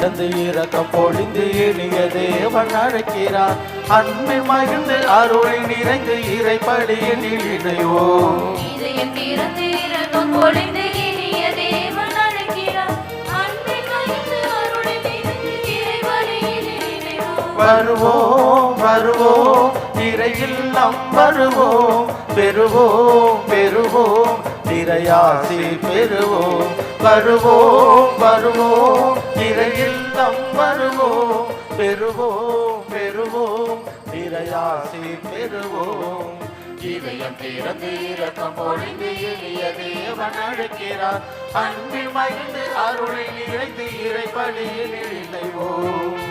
திறந்து இரக்கம் பொழிந்து எளிய தேவன் அழைக்கிறார். அன்பில் மகிழ்ந்து அருளை நிறைந்து இறைப்படியில் இணைவோம். இதயம் திறந்து இரக்கம் பொழிந்து இனிய தேவன் அழைக்கிறார். அன்பில் மகிழ்ந்து அருளை நிறைந்து இறைப்படியில் இணைவோம். வருவோம் வருவோம் இறையில்லம் வருவோம், பெறுவோம் பெறுவோம் இறையாசி பெறுவோம். வருவோம் வருவோம் இறையில்லம் வருவோம், பெறுவோம் பெறுவோம் இறையாசி பெறுவோம். இதயம் திறந்து இரக்கம் பொழிந்து எளிய தேவன் அழைக்கிறார். அன்பில் மகிழ்ந்து அருளை நிறைந்து இறைப்படியில் இணைவோம்.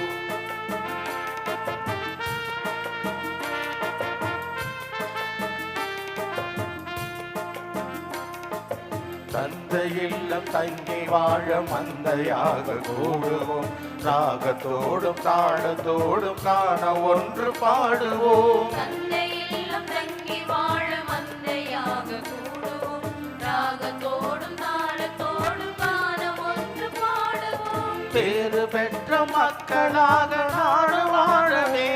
தந்தை இல்லம் தங்கி வாழ மந்தையாக கூடுவோம், ராகத்தோடும் தாளத்தோடும் காண ஒன்று பாடுவோம். தந்தை இல்லம் தங்கி வாழ மந்தையாக கூடுவோம், ராகத்தோடும் தாளத்தோடும் காண ஒன்று பாடுவோம். பேறு பெற்ற மக்களாக நாடு வாழவே,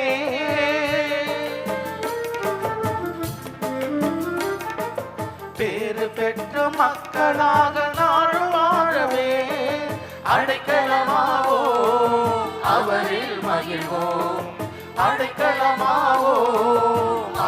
பேறு பெற்ற மக்களாக நாடு வாழவே, அடைக்கலமாவோம் அவரில் மகிழ்வோம், அடைக்கலமாவோம்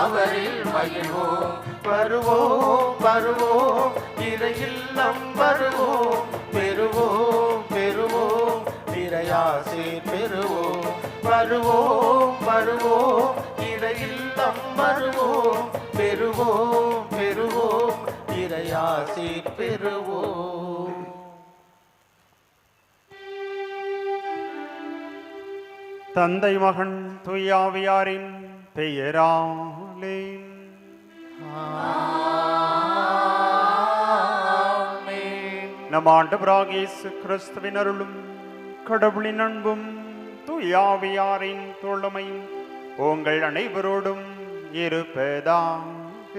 அவரில் மகிழ்வோம். வருவோம் வருவோம் இறையில்லம் வருவோம், பெறுவோம் பெறுவோம் இறையாசி பெறுவோம். வருவோம் வருவோம் இறையில்லம் வருவோம், பெறுவோம் பெறுவோம் இறையாசி பெறுவோம். தந்தை மகன் தூயாவியாரின் பெயராலே நம் ஆண்டவராகிய இயேசு கிறிஸ்துவின் அருளும் கடவுளின் அன்பும் தூயாவியாரின் தோழமையும் உங்கள் அனைவரோடும் இருப்பதாக.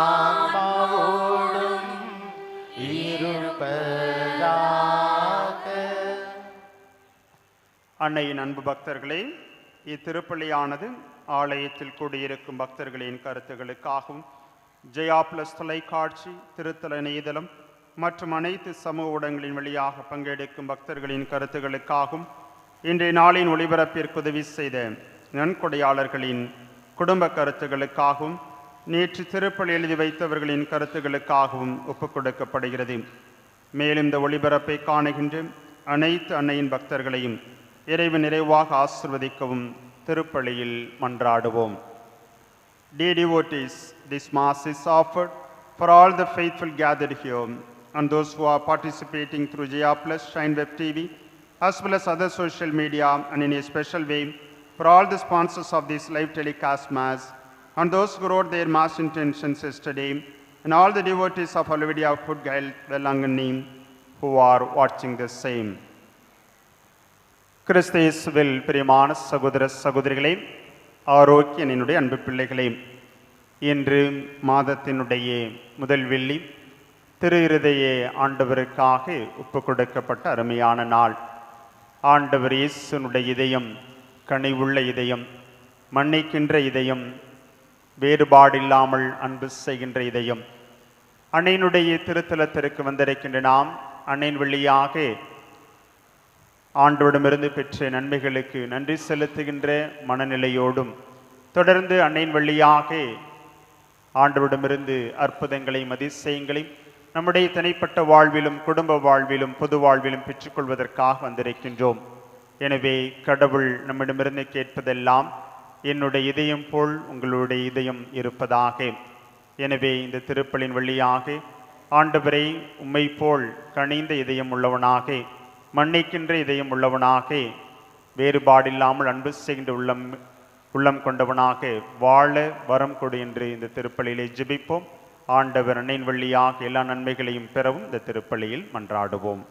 ஆன்மாவோடும் இருப்பதாக. அன்னையின் அன்பு பக்தர்களே, இத்திருப்பலியானது ஆலயத்தில் கூடியிருக்கும் பக்தர்களின் கருத்துகளுக்காகவும் ஜெயா பிளஸ் தொலைக்காட்சி, திருத்தல இணையதளம் மற்றும் அனைத்து சமூக ஊடகங்களின் வழியாக பங்கெடுக்கும் பக்தர்களின் கருத்துகளுக்காகவும் இன்றைய நாளின் ஒளிபரப்பிற்கு உதவி செய்த நன்கொடையாளர்களின் குடும்ப கருத்துகளுக்காகவும் நேற்று திருப்பலி எழுதி வைத்தவர்களின் கருத்துகளுக்காகவும் ஒப்புக் கொடுக்கப்படுகிறது. மேலும் இந்த ஒளிபரப்பை காணுகின்ற அனைத்து அன்னையின் பக்தர்களையும் இறைவன் நிறைவாக ஆசிர்வதிக்கவும் திருப்பலியில் மன்றாடுவோம். Dear devotees, this Mass is offered for all the faithful gathered here and those who are participating through Jaya Plus, Shine Web TV, as well as other social media, and in a special way for all the sponsors of this live telecast Mass and those who wrote their Mass intentions yesterday, and all the devotees of Our Lady of Good Health, Velangani, who are watching the same. கிறிஸ்தேசுவில் பிரியமான சகோதர சகோதரிகளே, ஆரோக்கியனுடைய அன்பு பிள்ளைகளே, இன்று மாதத்தினுடைய முதல் வெள்ளி திரு இருதய ஆண்டவருக்காக ஒப்பு கொடுக்கப்பட்ட அருமையான நாள். ஆண்டவர் இயேசுனுடைய இதயம் கனிவுள்ள இதயம், மன்னிக்கின்ற இதயம், வேறுபாடில்லாமல் அன்பு செய்கின்ற இதயம். அன்னையினுடைய திருத்தலத்திற்கு வந்திருக்கின்ற நாம் அன்னையின் வழியாக ஆண்டவரிடமிருந்து பெற்ற நன்மைகளுக்கு நன்றி செலுத்துகின்ற மனநிலையோடும் தொடர்ந்து அன்னையின் வழியாக ஆண்டவரிடமிருந்து அற்புதங்களையும் அதிசயங்களையும் நம்முடைய தனிப்பட்ட வாழ்விலும் குடும்ப வாழ்விலும் பொது வாழ்விலும் பெற்றுக்கொள்வதற்காக வந்திருக்கின்றோம். எனவே கடவுள் நம்மிடமிருந்து கேட்பதெல்லாம் என்னுடைய இதயம் போல் உங்களுடைய இதயம் இருப்பதாக. எனவே இந்த திருப்பலின் வழியாக ஆண்டவரை உம்மை போல் கனிந்த இதயம் உள்ளவனாக, மன்னிக்கின்ற இதயம் உள்ளவனாக, வேறுபாடில்லாமல் அன்பு செய்கின்ற உள்ளம் கொண்டவனாக வாழ வரம் கொடு என்று இந்த திருப்பலியிலே ஜெபிப்போம். ஆண்டவர் அன்னையின் வழியாக எல்லா நன்மைகளையும் பெறவும் இந்த திருப்பலியில் மன்றாடுவோம்.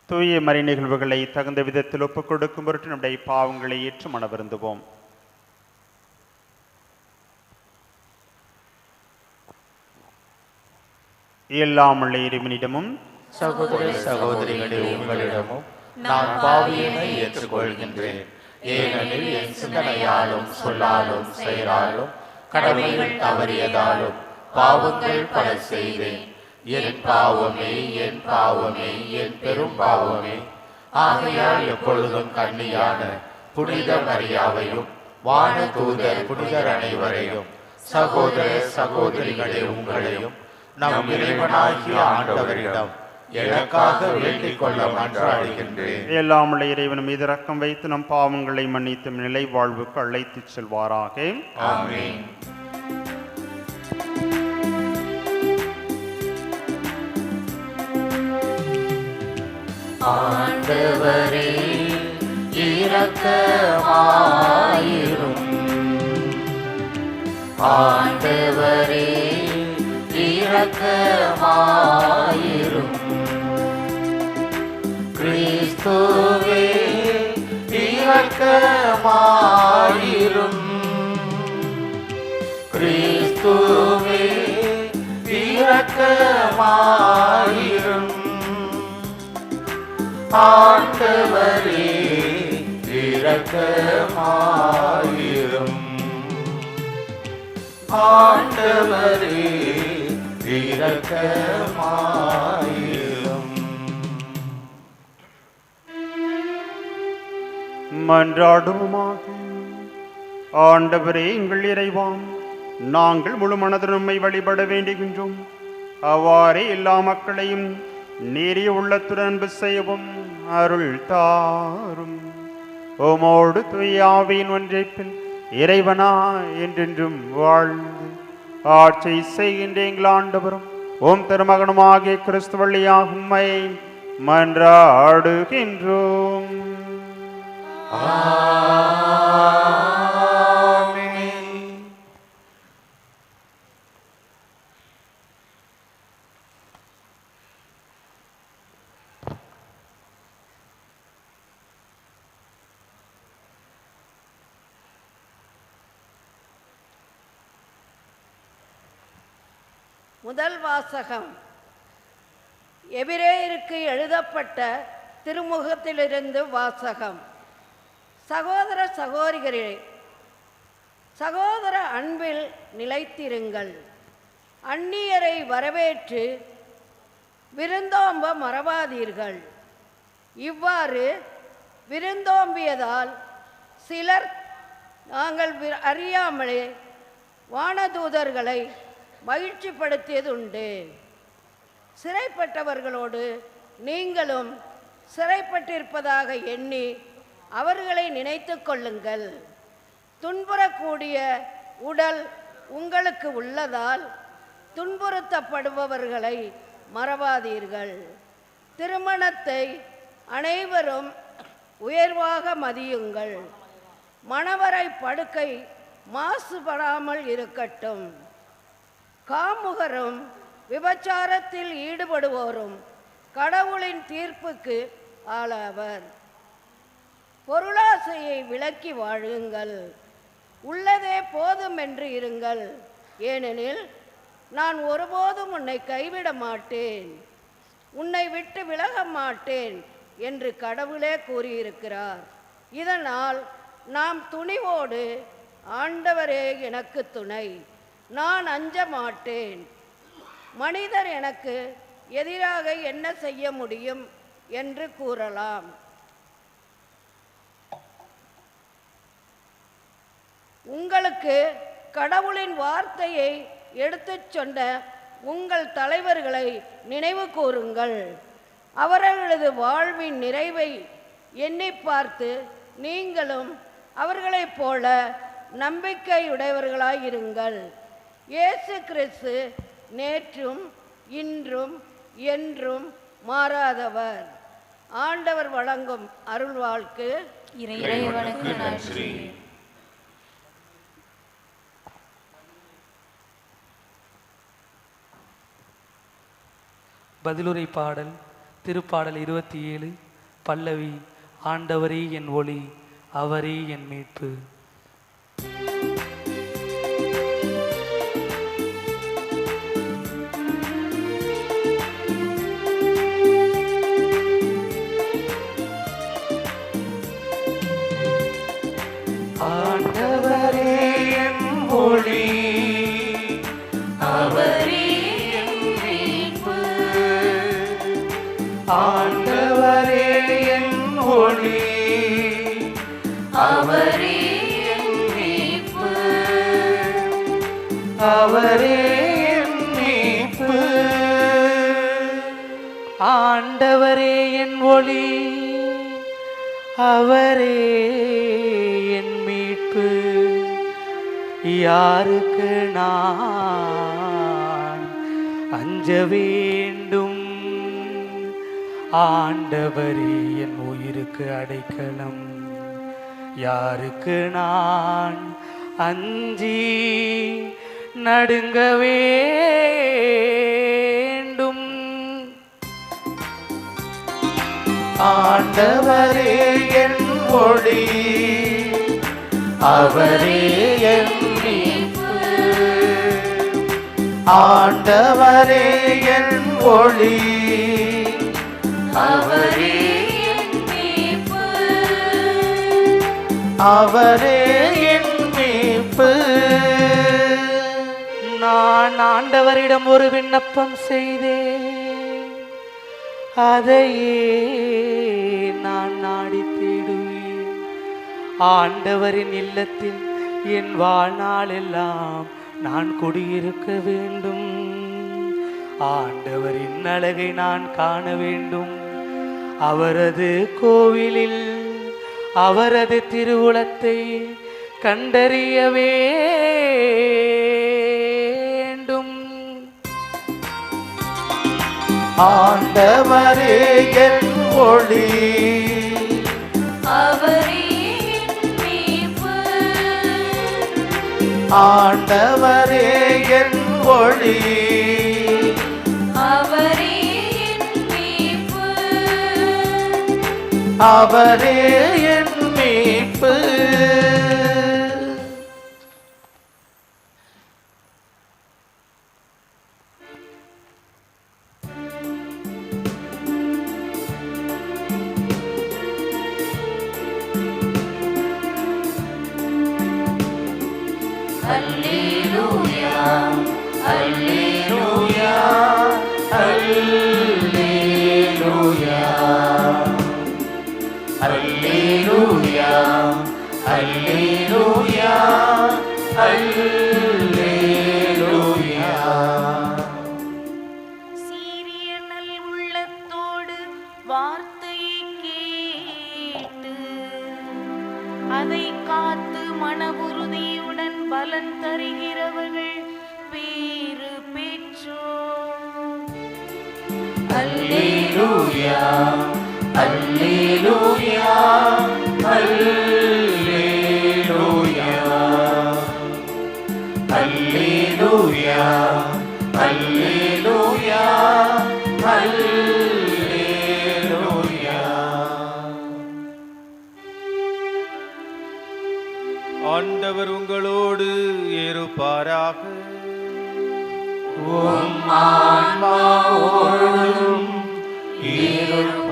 தூய மறை நிகழ்வுகளை தகுந்த விதத்தில் ஒப்புக் கொடுக்கும் பொருட்டு நம்முடைய பாவங்களை ஏற்று மனவருந்துவோம். எல்லாமுள்ள இறைவனிடமும் சகோதர சகோதரிகளே, உங்களிடமும் நான் பாவியனை ஏற்றுக்கொள்கின்றேன். ஏனெனில் என் சிந்தனையாலும் சொல்லாலும் செயலாலும் கடமைகள் தவறியதாலும் பாவங்கள் பல செய்தேன். என் பாவமே, என் பாவமே, என் பெரும் பாவமே. ஆகையால் எப்பொழுதும் கன்னியான புனித மரியாவையும் வான தூதர் புனிதர் அனைவரையும் சகோதர சகோதரிகளே உங்களையும் நம் இறைவனாகிய ஆண்டவரிடம் எனக்காக வேண்டிக் கொள்ள மன்றாடுகின்றேன். எல்லாமுள்ள இறைவன் மீது இரக்கம் வைத்து நம் பாவங்களை மன்னித்து நிலை வாழ்வுக்கு அழைத்துச் செல்வாராக. ஆமென். ஆண்டவரே இரக்கமாயிரும். ஆண்டவரே இரக்கமாயிரும். கிறிஸ்துவே இரக்கமாயிரும். கிறிஸ்துவே இரக்கமாயிரும். ஆண்டவரே இரக்கமாயிரும். ஆண்டவரே இரக்கமாயிரும். மன்றாடுவோமாக. ஆண்டவரே எங்கள் இறைவாம், நாங்கள் முழு மனதுடன் உம்மை வழிபட வேண்டுகின்றோம். அவ்வாறே எல்லா மக்களையும் நீரிய உள்ளத்துடன் அன்பு செய்யவும் அருள் தாரும். உமோடு தூய ஆவியின் ஒன்றைப்பில் இறைவனா என்றென்றும் வாழ்ந்து ஆட்சி செய்கின்ற எங்கள் ஆண்டவரும் ஓம் திருமகனுமாகிய கிறிஸ்து வழியாக உம்மை மன்றாடுகின்றோம். முதல் வாசகம் எபிரேயருக்கு எழுதப்பட்ட திருமுகத்திலிருந்து வாசகம். சகோதர சகோதரிகளே, சகோதர அன்பில் நிலைத்திருங்கள். அந்நியரை வரவேற்று விருந்தோம்ப மறவாதீர்கள். இவ்வாறு விருந்தோம்பியதால் சிலர் நாங்கள் அறியாமலே வானதூதர்களை மகிழ்ச்சிப்படுத்தியதுண்டு. சிறைப்பட்டவர்களோடு நீங்களும் சிறைப்பட்டிருப்பதாக எண்ணி அவர்களை நினைத்து கொள்ளுங்கள். துன்புறக்கூடிய உடல் உங்களுக்கு உள்ளதால் துன்புறுத்தப்படுபவர்களை மறவாதீர்கள். திருமணத்தை அனைவரும் உயர்வாக மதியுங்கள். மணவரை படுக்கை மாசுபடாமல் இருக்கட்டும். காமுகரும் விபச்சாரத்தில் ஈடுபடுவோரும் கடவுளின் தீர்ப்புக்கு ஆளாவர். பொருளாசையை விலக்கி வாழுங்கள். உள்ளதே போதும் என்று இருங்கள். ஏனெனில் நான் ஒருபோதும் உன்னை கைவிட மாட்டேன், உன்னை விட்டு விலக மாட்டேன் என்று கடவுளே கூறியிருக்கிறார். இதனால் நாம் துணிவோடு ஆண்டவரே எனக்கு துணை, நான் அஞ்ச மாட்டேன், மனிதர் எனக்கு எதிராக என்ன செய்ய முடியும் என்று கூறலாம். உங்களுக்கு கடவுளின் வார்த்தையை எடுத்துச் சொன்ன உங்கள் தலைவர்களை நினைவு கூறுங்கள். அவர்களது வாழ்வின் நிறைவை எண்ணி பார்த்து நீங்களும் அவர்களைப் போல நம்பிக்கையுடையவர்களாயிருங்கள். இயேசு கிறிஸ்து நேற்றும் இன்றும் என்றும் மாறாதவர். ஆண்டவர் வழங்கும் அருள்வாழ்க்கு. இறைவனுக்கு நன்றி. பதிலுரை பாடல் திருப்பாடல் 27 பல்லவி. ஆண்டவரே என் ஒளி, அவரே என் மீட்பு. ஆண்டவரே என் ஒளி, அவரே என் மீட்பு. அவரே என் மீட்பு. ஆண்டவரே என் ஒளி, அவரே என் மீட்பு. யாருக்கு நான் அஞ்ச வேண்டும்? ஆண்டவரே என் உயிருக்கு அடைக்கலம். யாருக்கு நான் அஞ்சி நடுங்க வேண்டும்? ஆண்டவரே என் ஒளி, அவரே என் மீட்பு. ஆண்டவரே என் ஒளி, அவரே என் மீட்பு. அவரே என் மீட்பு. நான் ஆண்டவரிடம் ஒரு விண்ணப்பம் செய்தேன், அதையே நான் நாடி தேடுவேன். ஆண்டவரின் இல்லத்தில் என் வாழ்நாளெல்லாம் நான் குடியிருக்க வேண்டும். ஆண்டவரின் அழகை நான் காண வேண்டும். அவரது கோவிலில் அவரது திருவுளத்தை கண்டறிய வேண்டும். ஆண்டவரே என் ஒளி, அவரே என் மீட்பு. ஆண்டவரே என் ஒளி, அவரே என் மீட்பு. அவரே என் மீட்பு. அல்லேலூயா, அல்லேலூயா, அல்லேலூயா, அல்லேலூயா, அல்லேலூயா, அல்லேலூயா. சீரிய நல் உள்ளத்தோடு வார்த்தையை கேட்டு அதை காத்து மனவுறுதியுடன் பலன் தருகிறவர்கள் பேறு பெற்றோர். அல்லேலூயா, அல்லேலூயா, அல்லேலூயா, அல்லேலூயா, அல்லேலூயா, அல்லேலூயா. ஆண்டவர் உங்களோடு இருப்பாராக. உம் ஆன்மாவோடும் இருப்பாராக.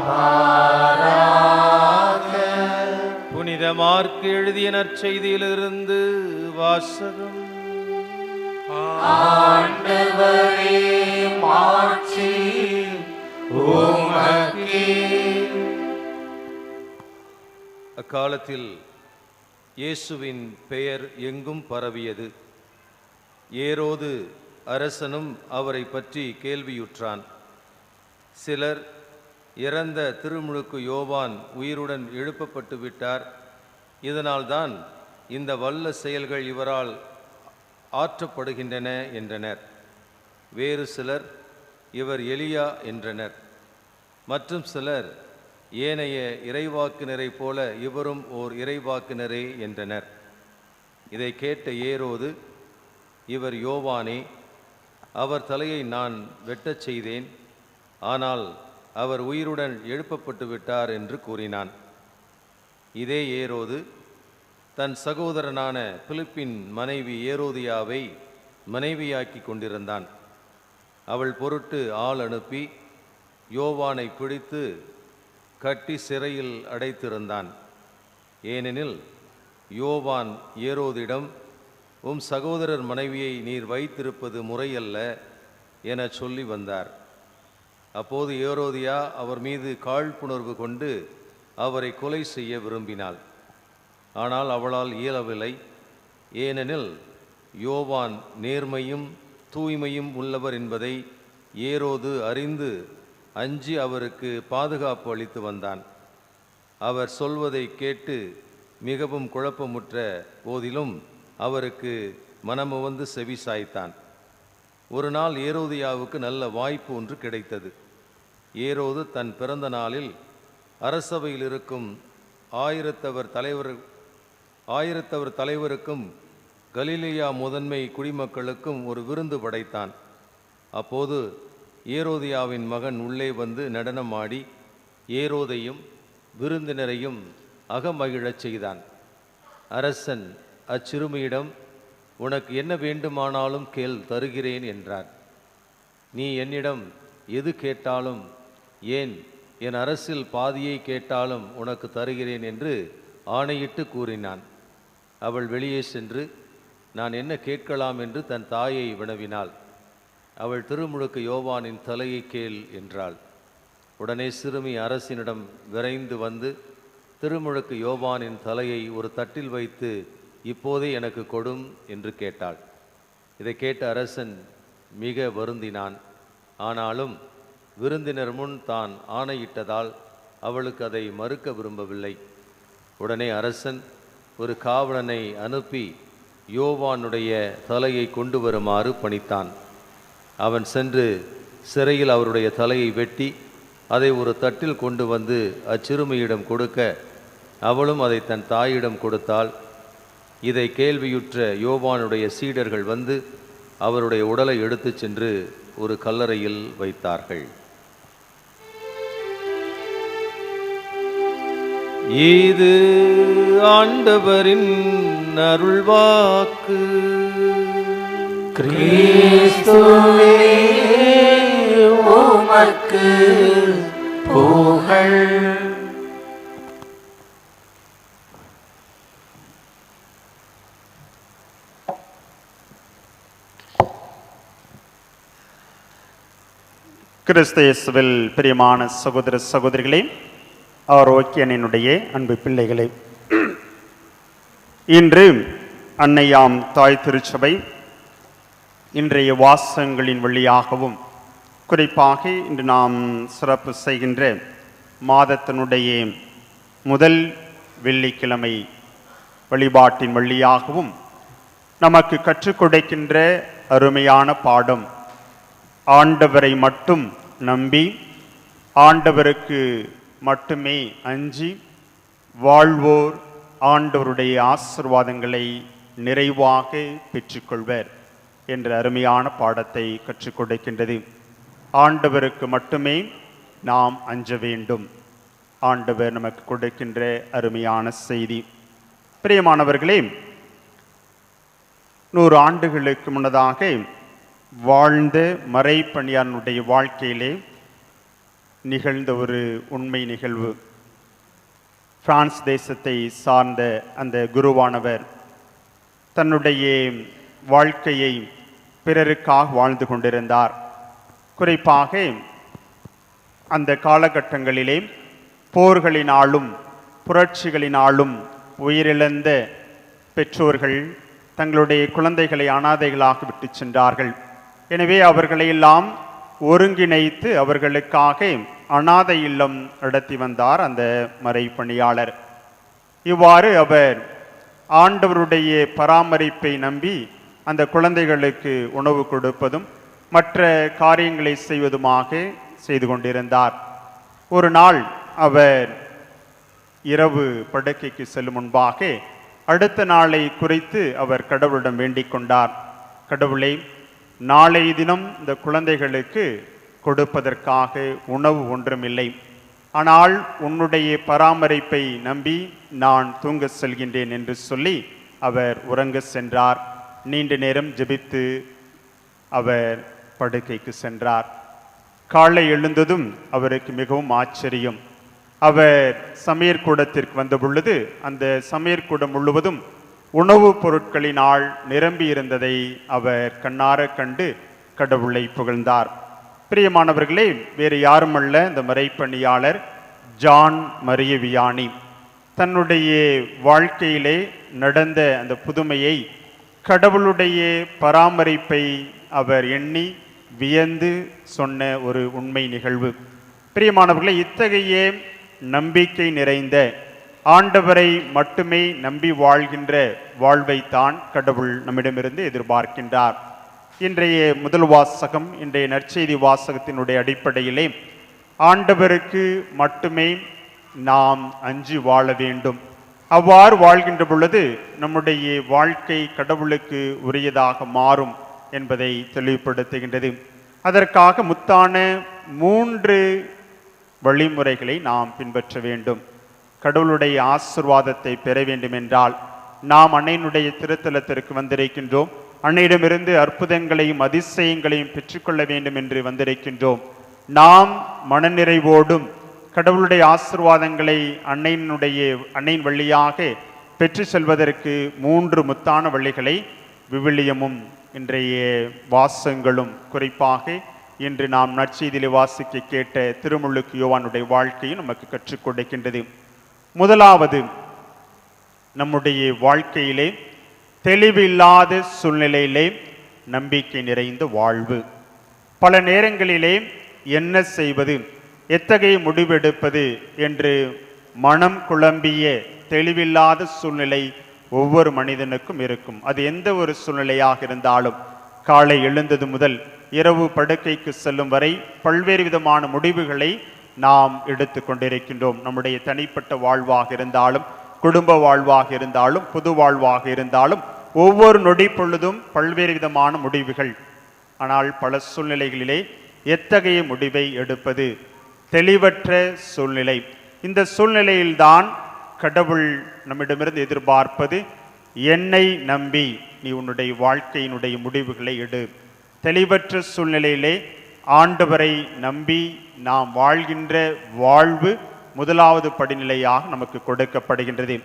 புனித மார்க்கு எழுதிய நற்செய்தியிலிருந்து வாசகம். ஆண்டவரே மாட்சி உமக்கே. அக்காலத்தில் இயேசுவின் பெயர் எங்கும் பரவியது. ஏரோது அரசனும் அவரை பற்றி கேள்வியுற்றான். சிலர், இறந்த திருமுழுக்கு யோவான் உயிருடன் எழுப்பப்பட்டு விட்டார், இதனால்தான் இந்த வல்ல செயல்கள் இவரால் ஆற்றப்படுகின்றன என்றனர். வேறு சிலர், இவர் எலியா என்றனர். மற்றும் சிலர், ஏனைய இறைவாக்கினரை போல இவரும் ஓர் இறைவாக்கினரே என்றனர். இதை கேட்ட ஏரோது, இவர் யோவானே, அவர் தலையை நான் வெட்டச் செய்தேன், ஆனால் அவர் உயிருடன் எழுப்பப்பட்டு விட்டார் என்று கூறினான். இதே ஏரோது தன் சகோதரனான பிலிப்பின் மனைவி ஏரோதியாவை மனைவியாக்கி கொண்டிருந்தான். அவள் பொருட்டு ஆள் அனுப்பி யோவானை பிடித்து கட்டி சிறையில் அடைத்திருந்தான். ஏனெனில் யோவான் ஏரோதிடம், உம் சகோதரர் மனைவியை நீர் வைத்திருப்பது முறையல்ல என சொல்லி வந்தார். அப்போது ஏரோதியா அவர் மீது காழ்ப்புணர்வு கொண்டு அவரை கொலை செய்ய விரும்பினாள். ஆனால் அவளால் இயலவில்லை. ஏனெனில் யோவான் நேர்மையும் தூய்மையும் உள்ளவர் என்பதை ஏரோது அறிந்து அஞ்சி அவருக்கு பாதுகாப்பு அளித்து வந்தான். அவர் சொல்வதை கேட்டு மிகவும் குழப்பமுற்ற போதிலும் அவருக்கு மனமுவந்து செவி சாய்த்தான். ஒரு நாள் ஏரோதியாவுக்கு நல்ல வாய்ப்பு ஒன்று கிடைத்தது. ஏரோது தன் பிறந்த நாளில் அரசவையில் இருக்கும் ஆயிரத்தவர் தலைவருக்கும் கலிலேயா முதன்மை குடிமக்களுக்கும் ஒரு விருந்து படைத்தான். அப்போது ஏரோதியாவின் மகன் உள்ளே வந்து நடனமாடி ஏரோதையும் விருந்தினரையும் அகமகிழச் செய்தான். அரசன் அச்சிறுமியிடம், உனக்கு என்ன வேண்டுமானாலும் கேள், தருகிறேன் என்றார். நீ என்னிடம் எது கேட்டாலும், ஏன் என் அரசில் பாதியை கேட்டாலும் உனக்கு தருகிறேன் என்று ஆணையிட்டு கூறினான். அவள் வெளியே சென்று நான் என்ன கேட்கலாம் என்று தன் தாயை வினவினாள். அவள் திருமுழுக்கு யோவானின் தலையை கேள் என்றாள். உடனே சிறுமி அரசினிடம் விரைந்து வந்து திருமுழுக்கு யோவானின் தலையை ஒரு தட்டில் வைத்து, இப்போதே எனக்கு கொடும் என்று கேட்டாள். இதை கேட்ட அரசன் மிக வருந்தினான். ஆனாலும் விருந்தினர் முன் தான் ஆணையிட்டதால் அவளுக்கு அதை மறுக்க விரும்பவில்லை. உடனே அரசன் ஒரு காவலனை அனுப்பி யோவானுடைய தலையை கொண்டு வருமாறு பணித்தான். அவன் சென்று சிறையில் அவருடைய தலையை வெட்டி அதை ஒரு தட்டில் கொண்டு வந்து அச்சிறுமியிடம் கொடுக்க அவளும் அதை தன் தாயிடம் கொடுத்தாள். இதை கேள்வியுற்ற யோவானுடைய சீடர்கள் வந்து அவருடைய உடலை எடுத்துச் சென்று ஒரு கல்லறையில் வைத்தார்கள். இது ஆண்டவரின் அருள்வாக்கு. கிறிஸ்துவே உமக்கு புகழ். கிறிஸ்து இயேசுவில் பிரியமான சகோதர சகோதரிகளே, ஆரோக்கியனுடைய அன்பு பிள்ளைகளே, இன்று அன்னையாம் தாய் திருச்சபை இன்றைய வாசகங்களின் வழியாகவும் குறிப்பாக இன்று நாம் சிறப்பு செய்கின்ற மாதத்தினுடைய முதல் வெள்ளிக்கிழமை வழிபாட்டின் வழியாகவும் நமக்கு கற்றுக் கொடுக்கின்ற அருமையான பாடம், ஆண்டவரை மட்டும் நம்பி ஆண்டவருக்கு மட்டுமே அஞ்சி வாழ்வோர் ஆண்டவருடைய ஆசீர்வாதங்களை நிறைவாக பெற்றுக்கொள்வர் என்ற அருமையான பாடத்தை கற்றுக் கொடுக்கின்றது. ஆண்டவருக்கு மட்டுமே நாம் அஞ்ச வேண்டும். ஆண்டவர் நமக்கு கொடுக்கின்ற அருமையான செய்தி. பிரியமானவர்களே, 100 ஆண்டுகளுக்கு முன்னதாக வாழ்ந்த மறைப்பணியாளனுடைய வாழ்க்கையிலே நிகழ்ந்த ஒரு உண்மை நிகழ்வு. பிரான்ஸ் தேசத்தை சார்ந்த அந்த குருவானவர் தன்னுடைய வாழ்க்கையை பிறருக்காக வாழ்ந்து கொண்டிருந்தார். குறிப்பாக அந்த காலகட்டங்களிலே போர்களினாலும் புரட்சிகளினாலும் உயிரிழந்த பெற்றோர்கள் தங்களுடைய குழந்தைகளை அனாதைகளாக விட்டு சென்றார்கள். எனவே அவர்களையெல்லாம் ஒருங்கிணைத்து அவர்களுக்காக அனாதை இல்லம் நடத்தி வந்தார் அந்த மறைப்பணியாளர். இவ்வாறு அவர் ஆண்டவருடைய பராமரிப்பை நம்பி அந்த குழந்தைகளுக்கு உணவு கொடுப்பதும் மற்ற காரியங்களை செய்வதுமாக செய்து கொண்டிருந்தார். ஒரு நாள் அவர் இரவு படுக்கைக்கு செல்லும் முன்பாக அடுத்த நாளை குறித்து அவர் கடவுளிடம் வேண்டிக் கொண்டார். கடவுளே, நாளை தினம் இந்த குழந்தைகளுக்கு கொடுப்பதற்காக உணவு ஒன்றுமில்லை, ஆனால் உன்னுடைய பராமரிப்பை நம்பி நான் தூங்க செல்கின்றேன் என்று சொல்லி அவர் உறங்க சென்றார். நீண்ட நேரம் ஜெபித்து அவர் படுக்கைக்கு சென்றார். காலை எழுந்ததும் அவருக்கு மிகவும் ஆச்சரியம். அவர் சமையற்கூடத்திற்கு வந்த பொழுது அந்த சமையற்கூடம் முழுவதும் உணவுப் பொருட்களினால் நிரம்பி இருந்ததை அவர் கண்ணார கண்டு கடவுளை புகழ்ந்தார். பிரியமானவர்களே, வேறு யாருமல்ல இந்த மறைப்பணியாளர் ஜான் மரிய வியானி. தன்னுடைய வாழ்க்கையிலே நடந்த அந்த புதுமையை, கடவுளுடைய பராமரிப்பை அவர் எண்ணி வியந்து சொன்ன ஒரு உண்மை நிகழ்வு. பிரியமானவர்களே, இத்தகைய நம்பிக்கை நிறைந்த ஆண்டவரை மட்டுமே நம்பி வாழ்கின்ற வாழ்வைத்தான் கடவுள் நம்மிடமிருந்து எதிர்பார்க்கின்றார். இன்றைய முதல் வாசகம், இன்றைய நற்செய்தி வாசகத்தினுடைய அடிப்படையிலே ஆண்டவருக்கு மட்டுமே நாம் அஞ்சி வாழ வேண்டும். அவ்வாறு வாழ்கின்ற பொழுது நம்முடைய வாழ்க்கை கடவுளுக்கு உரியதாக மாறும் என்பதை தெளிவுபடுத்துகின்றது. அதற்காக முத்தான 3 வழிமுறைகளை நாம் பின்பற்ற வேண்டும். கடவுளுடைய ஆசிர்வாதத்தை பெற வேண்டும் என்றால் நாம் அன்னையினுடைய திருத்தலத்திற்கு வந்திருக்கின்றோம். அன்னையிடமிருந்து அற்புதங்களையும் அதிசயங்களையும் பெற்றுக்கொள்ள வேண்டும் என்று வந்திருக்கின்றோம். நாம் மனநிறைவோடும் கடவுளுடைய ஆசிர்வாதங்களை அன்னையின் வழியாக பெற்று செல்வதற்கு 3 முத்தான வழிகளை விவிலியமும் இன்றைய வாசகங்களும், குறிப்பாக இன்று நாம் நற்செய்தியிலே வாசிக்க கேட்ட திருமுழுக்கு யோவானுடைய வாழ்க்கையும் நமக்கு கற்றுக் கொடுக்கின்றது. முதலாவது, நம்முடைய வாழ்க்கையிலே தெளிவில்லாத சூழ்நிலையிலே நம்பிக்கை நிறைந்த வாழ்வு. பல நேரங்களிலே என்ன செய்வது, எத்தகைய முடிவெடுப்பது என்று மனம் குழம்பிய தெளிவில்லாத சூழ்நிலை ஒவ்வொரு மனிதனுக்கும் இருக்கும். அது எந்த ஒரு சூழ்நிலையாக இருந்தாலும், காலை எழுந்தது முதல் இரவு படுக்கைக்கு செல்லும் வரை பல்வேறு விதமான முடிவுகளை நாம் எடுத்து கொண்டிருக்கின்றோம். நம்முடைய தனிப்பட்ட வாழ்வாக இருந்தாலும், குடும்ப வாழ்வாக இருந்தாலும், பொது வாழ்வாக இருந்தாலும், ஒவ்வொரு நொடி பொழுதும் பல்வேறு விதமான முடிவுகள். ஆனால் பல சூழ்நிலைகளிலே எத்தகைய முடிவை எடுப்பது, தெளிவற்ற சூழ்நிலை. இந்த சூழ்நிலையில்தான் கடவுள் நம்மிடமிருந்து எதிர்பார்ப்பது, என்னை நம்பி நீ உன்னுடைய வாழ்க்கையினுடைய முடிவுகளை எடு. தெளிவற்ற சூழ்நிலையிலே ஆண்டவரை நம்பி நாம் வாழ்கின்ற வாழ்வு முதலாவது படிநிலையாக நமக்கு கொடுக்கப்படுகின்றது.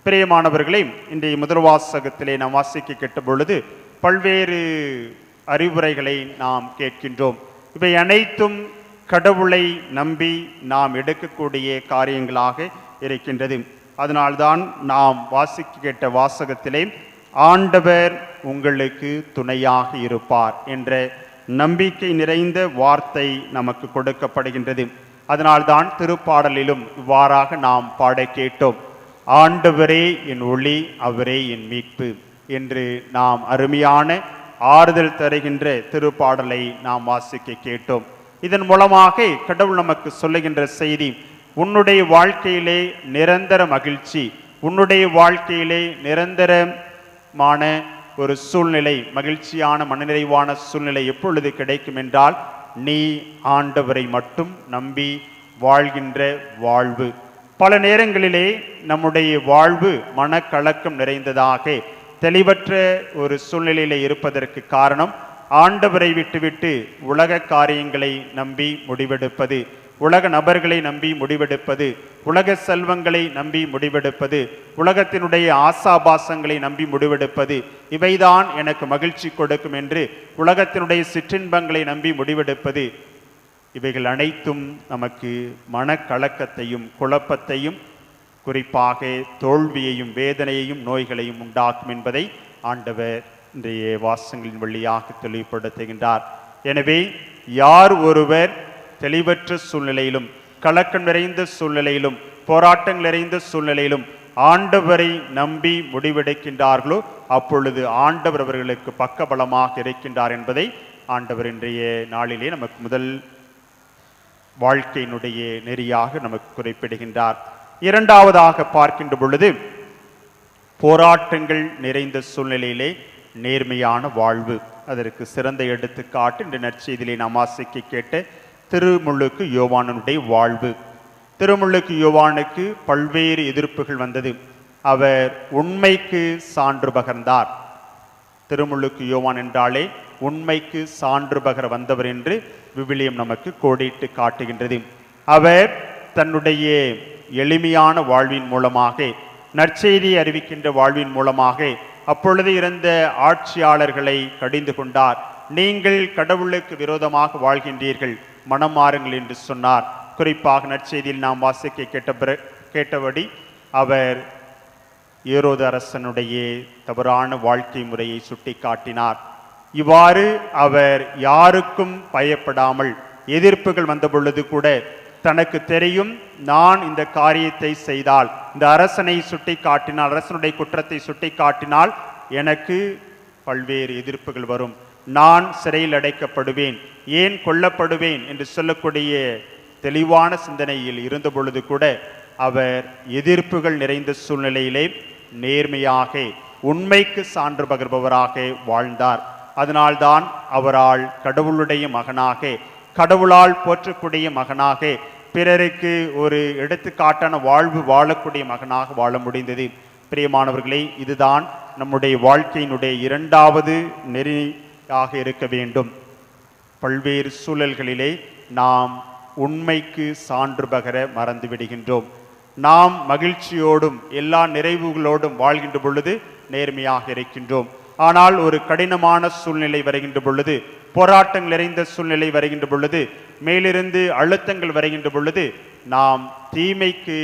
பிரியமானவர்களே, இன்றைய முதல் வாசகத்திலே நாம் வாசிக்க கேட்ட பொழுது பல்வேறு அறிவுரைகளை நாம் கேட்கின்றோம். இவை அனைத்தும் கடவுளை நம்பி நாம் எடுக்கக்கூடிய காரியங்களாக இருக்கின்றது. அதனால்தான் நாம் வாசிக்க கேட்ட வாசகத்திலே ஆண்டவர் உங்களுக்கு துணையாக இருப்பார் என்ற நம்பிக்கை நிறைந்த வார்த்தை நமக்கு கொடுக்கப்படுகின்றது. அதனால்தான் திருப்பாடலிலும் இவ்வாறாக நாம் பாட கேட்டோம், ஆண்டவரே என் ஒளி, அவரே என் மீட்பு என்று நாம் அருமையான ஆறுதல் தருகின்ற திருப்பாடலை நாம் வாசிக்க கேட்டோம். இதன் மூலமாக கடவுள் நமக்கு சொல்லுகின்ற செய்தி, உன்னுடைய வாழ்க்கையிலே நிரந்தர மகிழ்ச்சி, உன்னுடைய வாழ்க்கையிலே நிரந்தரமான ஒரு சூழ்நிலை, மகிழ்ச்சியான மனநிறைவான சூழ்நிலை எப்பொழுது கிடைக்கும் என்றால், நீ ஆண்டவரை மட்டும் நம்பி வாழ்கின்ற வாழ்வு. பல நேரங்களிலே நம்முடைய வாழ்வு மனக்கலக்கம் நிறைந்ததாக, தெளிவற்ற ஒரு சூழ்நிலையில் இருப்பதற்கு காரணம் ஆண்டவரை விட்டுவிட்டு உலக காரியங்களை நம்பி முடிவெடுப்பது, உலக நபர்களை நம்பி முடிவெடுப்பது, உலக செல்வங்களை நம்பி முடிவெடுப்பது, உலகத்தினுடைய ஆசாபாசங்களை நம்பி முடிவெடுப்பது, இவைதான் எனக்கு மகிழ்ச்சி கொடுக்கும் என்று உலகத்தினுடைய சிற்றின்பங்களை நம்பி முடிவெடுப்பது, இவைகள் அனைத்தும் நமக்கு மனக்கலக்கத்தையும் குழப்பத்தையும், குறிப்பாக தோல்வியையும் வேதனையையும் நோய்களையும் உண்டாக்கும் என்பதை ஆண்டவர் இன்றைய வாசகங்களின் வழியாக தெளிவுபடுத்துகின்றார். எனவே யார் ஒருவர் தெளிவற்ற சூழ்நிலையிலும், கலக்கம் நிறைந்த சூழ்நிலையிலும், போராட்டங்கள் நிறைந்த சூழ்நிலையிலும் ஆண்டவரை நம்பி முடிவெடுக்கின்றார்களோ அப்பொழுது ஆண்டவர் அவர்களுக்கு பக்கபலமாக இருக்கின்றார் என்பதை ஆண்டவர் இன்றைய நாளிலே நமக்கு முதல் வாழ்க்கையினுடைய நெறியாக நமக்கு குறிப்பிடுகின்றார். இரண்டாவதாக பார்க்கின்ற பொழுது, போராட்டங்கள் நிறைந்த சூழ்நிலையிலே நேர்மையான வாழ்வு. அதற்கு சிறந்த எடுத்துக்காட்டு இன்று நற்செய்தியிலே நாம் வாசிக்க கேட்ட திருமுழுக்கு யோவானுடைய வாழ்வு. திருமுழுக்கு யோவானுக்கு பல்வேறு எதிர்ப்புகள் வந்தது. அவர் உண்மைக்கு சான்று பகர்ந்தார். திருமுழுக்கு யோவான் என்றாலே உண்மைக்கு சான்று பகர வந்தவர் என்று விவிலியம் நமக்கு கோடிட்டு காட்டுகின்றது. அவர் தன்னுடைய எளிமையான வாழ்வின் மூலமாக, நற்செய்தியை அறிவிக்கின்ற வாழ்வின் மூலமாக அப்பொழுது இருந்த ஆட்சியாளர்களை கடிந்து கொண்டார். நீங்கள் கடவுளுக்கு விரோதமாக வாழ்கின்றீர்கள், மனம் மாறுங்கள் என்று சொன்னார். குறிப்பாக நற்செய்தியில் நாம் வாசிக்க கேட்டபடி அவர் ஏரோது அரசனுடைய தவறான வாழ்க்கை முறையை சுட்டி காட்டினார். இவ்வாறு அவர் யாருக்கும் பயப்படாமல், எதிர்ப்புகள் வந்த பொழுது கூட தனக்கு தெரியும், நான் இந்த காரியத்தை செய்தால், இந்த அரசனை சுட்டி காட்டினால், அரசனுடைய குற்றத்தை சுட்டி காட்டினால் எனக்கு பல்வேறு எதிர்ப்புகள் வரும், நான் சிறையில் அடைக்கப்படுவேன், ஏன் கொல்லப்படுவேன் என்று சொல்லக்கூடிய தெளிவான சிந்தனையில் இருந்த பொழுது கூட அவர் எதிர்ப்புகள் நிறைந்த சூழ்நிலையிலே நேர்மையாக உண்மைக்கு சான்று பகர்பவராக வாழ்ந்தார். அதனால்தான் அவரால் கடவுளுடைய மகனாக, கடவுளால் போற்றக்கூடிய மகனாக, பிறருக்கு ஒரு எடுத்துக்காட்டான வாழ்வு வாழக்கூடிய மகனாக வாழ முடிந்தது. பிரியமானவர்களே, இதுதான் நம்முடைய வாழ்க்கையினுடைய இரண்டாவது நெறியாக இருக்க வேண்டும். பல்வேறு சூழல்களிலே நாம் உண்மைக்கு சான்று பகர மறந்து விடுகின்றோம். நாம் மகிழ்ச்சியோடும் எல்லா நிறைவுகளோடும் வாழ்கின்ற பொழுது நேர்மையாக இருக்கின்றோம். ஆனால் ஒரு கடினமான சூழ்நிலை வருகின்ற பொழுது, போராட்டங்கள் நிறைந்த சூழ்நிலை வருகின்ற பொழுது, மேலிருந்து அழுத்தங்கள் வருகின்ற பொழுது நாம் தீமைக்கு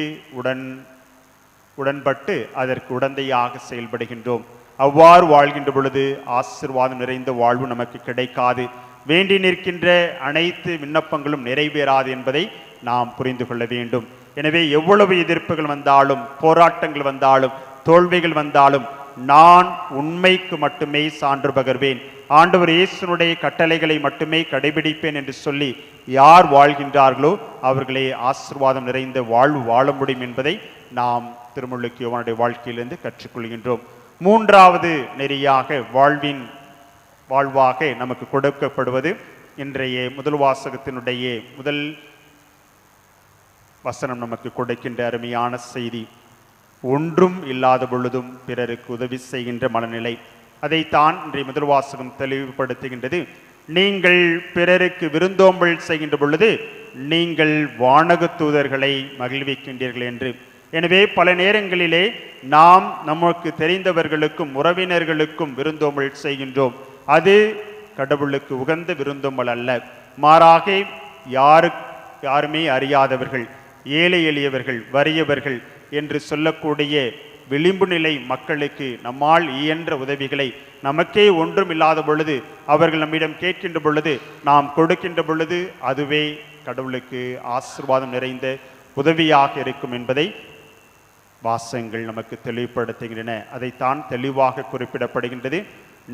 உடன்பட்டு அதற்கு உடந்தையாக செயல்படுகின்றோம். அவ்வாறு வாழ்கின்ற பொழுது ஆசீர்வாதம் நிறைந்த வாழ்வு நமக்கு கிடைக்காது. வேண்டி நிற்கின்ற அனைத்து விண்ணப்பங்களும் நிறைவேறாது என்பதை நாம் புரிந்து கொள்ள வேண்டும். எனவே எவ்வளவு எதிர்ப்புகள் வந்தாலும், போராட்டங்கள் வந்தாலும், தோல்விகள் வந்தாலும் நான் உண்மைக்கு மட்டுமே சான்று பகர்வேன், ஆண்டவர் இயேசுனுடைய கட்டளைகளை மட்டுமே கடைபிடிப்பேன் என்று சொல்லி யார் வாழ்கின்றார்களோ அவர்களே ஆசீர்வாதம் நிறைந்த வாழ்வு வாழ முடியும் என்பதை நாம் திருமுழுக்கு யோவானுடைய வாழ்க்கையிலிருந்து கற்றுக்கொள்கின்றோம். மூன்றாவது நெறியாக வாழ்வாக நமக்கு கொடுக்கப்படுவது இன்றைய முதல் வாசகத்தினுடைய முதல் வசனம் நமக்கு கொடுக்கின்ற அருமையான செய்தி. ஒன்றும் இல்லாத பொழுதும் பிறருக்கு உதவி செய்கின்ற மனநிலை. அதைத்தான் இன்றைய முதல் வாசகம் தெளிவுபடுத்துகின்றது. நீங்கள் பிறருக்கு விருந்தோம்பல் செய்கின்ற பொழுது நீங்கள் வானக தூதர்களை மகிழ்விக்கின்றீர்கள் என்று. எனவே பல நேரங்களிலே நாம் நமக்கு தெரிந்தவர்களுக்கும் உறவினர்களுக்கும் விருந்தோம்பல் செய்கின்றோம். அது கடவுளுக்கு உகந்த விருந்தோம்பல் அல்ல. மாறாக யாருமே அறியாதவர்கள், ஏழை எளியவர்கள், வறியவர்கள் என்று சொல்லக்கூடிய விளிம்பு நிலை மக்களுக்கு நம்மால் இயன்ற உதவிகளை, நமக்கே ஒன்றும் இல்லாத பொழுது அவர்கள் நம்மிடம் கேட்கின்ற பொழுது நாம் கொடுக்கின்ற பொழுது அதுவே கடவுளுக்கு ஆசீர்வாதம் நிறைந்த உதவியாக இருக்கும் என்பதை வாசகங்கள் நமக்கு தெளிவுபடுத்துகின்றன. அதைத்தான் தெளிவாக குறிப்பிடப்படுகின்றது.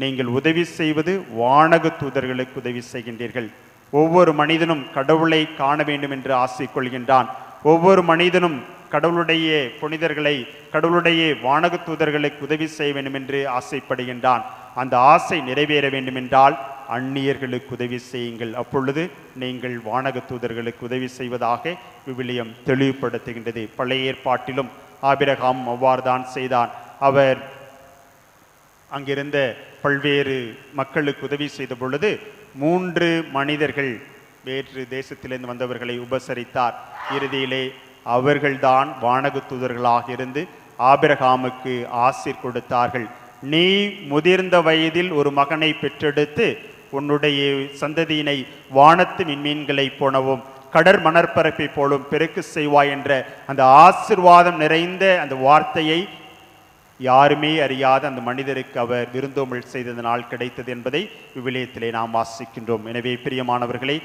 நீங்கள் உதவி செய்வது வானக தூதர்களுக்கு உதவி செய்கின்றீர்கள். ஒவ்வொரு மனிதனும் கடவுளை காண வேண்டும் என்று ஆசை கொள்கின்றான். ஒவ்வொரு மனிதனும் கடவுளுடைய புனிதர்களை, கடவுளுடைய வானக தூதர்களுக்கு உதவி செய்ய வேண்டும் என்று ஆசைப்படுகின்றான். அந்த ஆசை நிறைவேற வேண்டும் என்றால் அந்நியர்களுக்கு உதவி செய்யுங்கள், அப்பொழுது நீங்கள் வானக தூதர்களுக்கு உதவி செய்வதாக விவிலியம் தெளிவுபடுத்துகின்றது. பழைய ஏற்பாட்டிலும் ஆபிரகாம் அவ்வாறு தான் செய்தான். அவர் அங்கிருந்த பல்வேறு மக்களுக்கு உதவி செய்த பொழுது 3 மனிதர்கள் வேற்று தேசத்திலிருந்து வந்தவர்களை உபசரித்தார். இறுதியிலே அவர்கள்தான் வானக தூதர்களாக இருந்து ஆபிரகாமுக்கு ஆசீர் கொடுத்தார்கள். நீ முதிர்ந்த வயதில் ஒரு மகனை பெற்றெடுத்து உன்னுடைய சந்ததியினை வானத்து விண்மீன்களை போனவும் கடற் மணற்பரப்பை போலும் பெருக்கு செய்வாய் என்ற அந்த ஆசீர்வாதம் நிறைந்த அந்த வார்த்தையை யாருமே அறியாத அந்த மனிதருக்கு அவர் விருந்தோம்பல் செய்ததனால் கிடைத்தது என்பதை விவிலியத்திலே நாம் வாசிக்கின்றோம். எனவே பிரியமானவர்களே,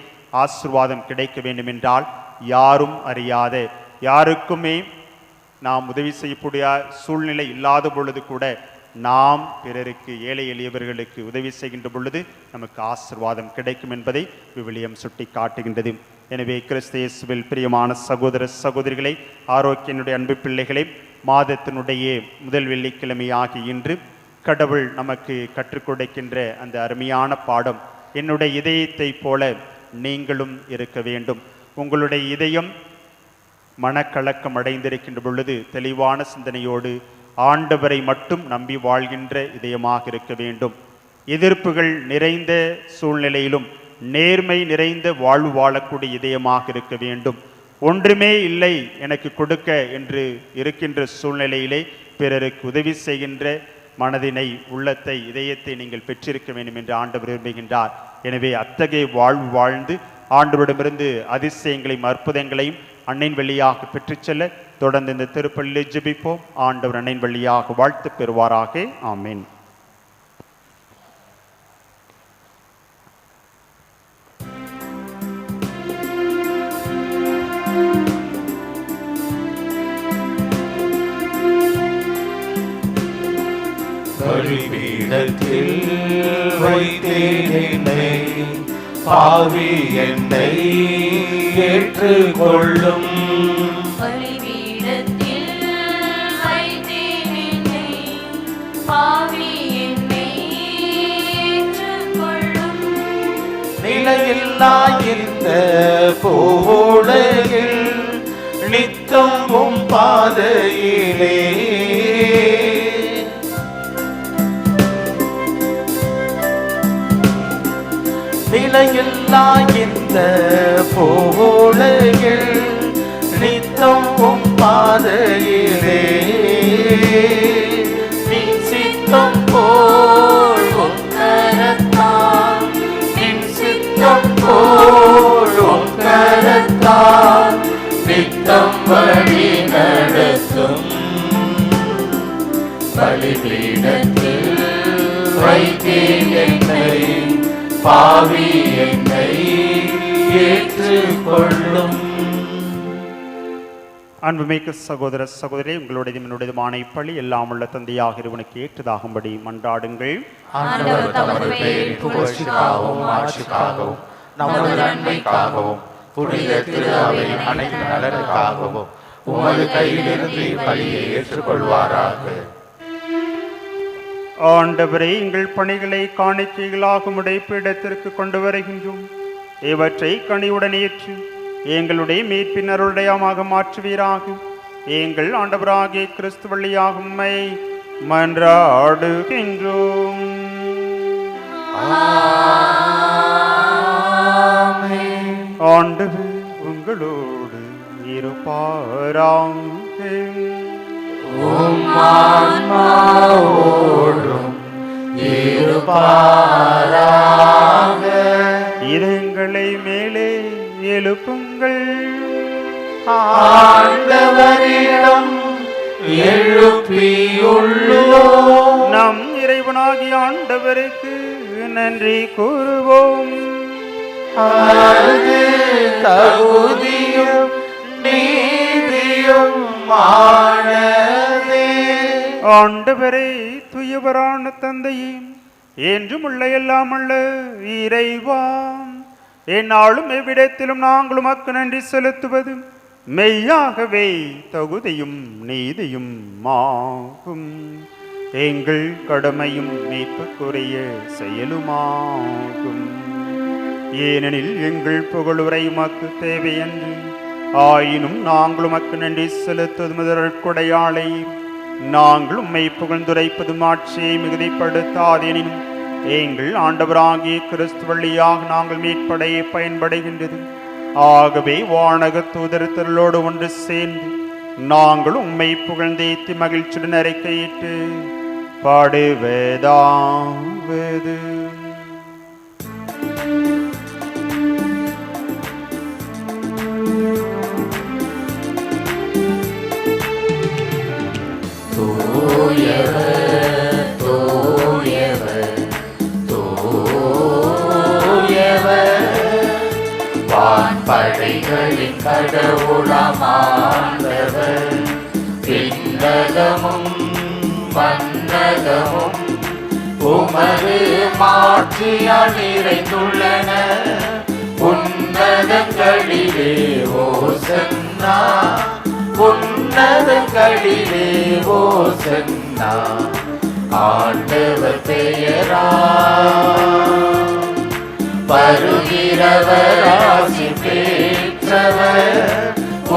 ஆசீர்வாதம் கிடைக்க வேண்டும் என்றால் யாரும் அறியாத, யாருக்குமே நாம் உதவி செய்யக்கூடிய சூழ்நிலை இல்லாத பொழுது கூட நாம் பிறருக்கு, ஏழை எளியவர்களுக்கு உதவி செய்கின்ற பொழுது நமக்கு ஆசீர்வாதம் கிடைக்கும் என்பதை விவிலியம் சுட்டி காட்டுகின்றது. எனவே கிறிஸ்து இயேசுவில் பிரியமான சகோதர சகோதரிகளை, ஆரோக்கியனுடைய அன்பு பிள்ளைகளை, மாதத்தினுடைய முதல் வெள்ளிக்கிழமையாகி இன்று கடவுள் நமக்கு கற்றுக் கொடுக்கின்ற அந்த அருமையான பாடம், என்னுடைய இதயத்தை போல நீங்களும் இருக்க வேண்டும். உங்களுடைய இதயம் மனக்கலக்கம் அடைந்திருக்கின்ற பொழுது தெளிவான சிந்தனையோடு ஆண்டவரை மட்டும் நம்பி வாழ்கின்ற இதயமாக இருக்க வேண்டும். எதிர்ப்புகள் நிறைந்த சூழ்நிலையிலும் நேர்மை நிறைந்த வாழ்வு வாழக்கூடிய இதயமாக இருக்க வேண்டும். ஒன்றுமே இல்லை எனக்கு கொடுக்க என்று இருக்கின்ற சூழ்நிலையிலே பிறருக்கு உதவி செய்கின்ற மனதினை, உள்ளத்தை, இதயத்தை நீங்கள் பெற்றிருக்க வேண்டும் என்று ஆண்டவர் விரும்புகின்றார். எனவே அத்தகைய வாழ்வு வாழ்ந்து ஆண்டவரிடமிருந்து அதிசயங்களையும் அற்புதங்களையும் அன்னையின் வழியாக பெற்றுச் செல்ல தொடர்ந்து இந்த திருப்பலியில் ஜெபிப்போம். ஆண்டவர் அன்னையின் வழியாக வாழ்த்து பெறுவாராக. ஆமென். பலிபீடத்தில் வைத்தேன் என்னை, பாவி என்னை ஏற்றுக்கொள்ளும். பலிபீடத்தில் வைத்தேன் என்னை, பாவி என்னை ஏற்றுக்கொள்ளும். நிலையில்லா இந்த பூவுலகில் நித்தமும் பாதையிலே, நிலையில்லா இந்த பூவுலகில் நித்தமும் பாதையிலே, நீ சித்தம் போல் உன் கரத்தால், நின் சித்தம் போல் உன் கரத்தால் நித்தம் வழி நடத்தும். பலிபீடத்தில் வைத்தேன் என்னை, பாவி என்னை ஏற்றுக்கொள்ளும். அன்புமிக்க சகோதர சகோதரி, உங்களுடைய என்னுடையதுமான இப்பள்ளி எல்லாம் உள்ள தந்தையாக இறைவனுக்கு ஏற்றதாகும்படி மன்றாடுங்கள். ஆண்டவர் தமது பெயரின் புகழ்ச்சிக்காகவும் ஆட்சிக்காகவும் நமது நன்மைக்காகவும் புனித திரு அவையின் அனைத்து நலனுக்காகவும் உமது கையிலிருந்து பலியை ஏற்றுக்கொள்வாராக. ஆண்டவரே, எங்கள் பணிகளை காணிக்கைகளாக பீடத்திற்கு கொண்டு வருகின்றோம். இவற்றை கனிவுடன் ஏற்று எங்களுடைய மீட்பின் அருளுடையமாக மாற்றுவீராக. எங்கள் ஆண்டவராகிய கிறிஸ்து வழியாக உம்மை மன்றாடுகின்றோம். ஆண்டவர் உங்களோடு இருப்பாராக. இதயங்களை மேலே எழுப்புங்கள். ஆண்டவரிடம் எழுப்பியுள்ளோம். நம் இறைவனாகிய ஆண்டவருக்கு நன்றி கூறுவோம். அது தகுதியும் நீதியும் ஆனதே. ஆண்டவரே, துயவரான தந்தையே, என்றும் உள்ள எல்லாம் உள்ள இறைவா, என்னாலும் எவ்விடத்திலும் நாங்கள் உமக்கு நன்றி செலுத்துவது மெய்யாகவே தகுதியும் நீதியும் ஆகும். எங்கள் கடமையும் மீட்புக்குரிய செயலுமாகும். ஏனெனில் எங்கள் புகழுரை உமக்கு தேவையன்று, ஆயினும் நாங்கள் உமக்கு நன்றி செலுத்துவது முதற்கொடையாளை. நாங்கள் உம்மை புகழ்ந்துரைப்பதும் ஆட்சியை மிகுதிப்படுத்தாதெனினும் எங்கள் ஆண்டவராகிய கிறிஸ்து வழியாக நாங்கள் மீட்படைய பயன்படுகின்றது. ஆகவே வானக தூதர் திரளோடு ஒன்று சேர்ந்து நாங்கள் உம்மை புகழ்ந்தேத்தி மகிழ்ச்சியுடன் அறிக்கையிட்டு பாடுவதாவது. படைகளின் கடவுளமானவர், விண்ணகமும் மன்னகமும் உமது மாட்சியால் நிறைந்துள்ளன. உன்னதங்களிலே ஓசன்னா, உன்னதங்களிலே ஓசன்னா. ஆண்டவர் பெயரா வருகிறவர் ஆசி பெற்றவர்.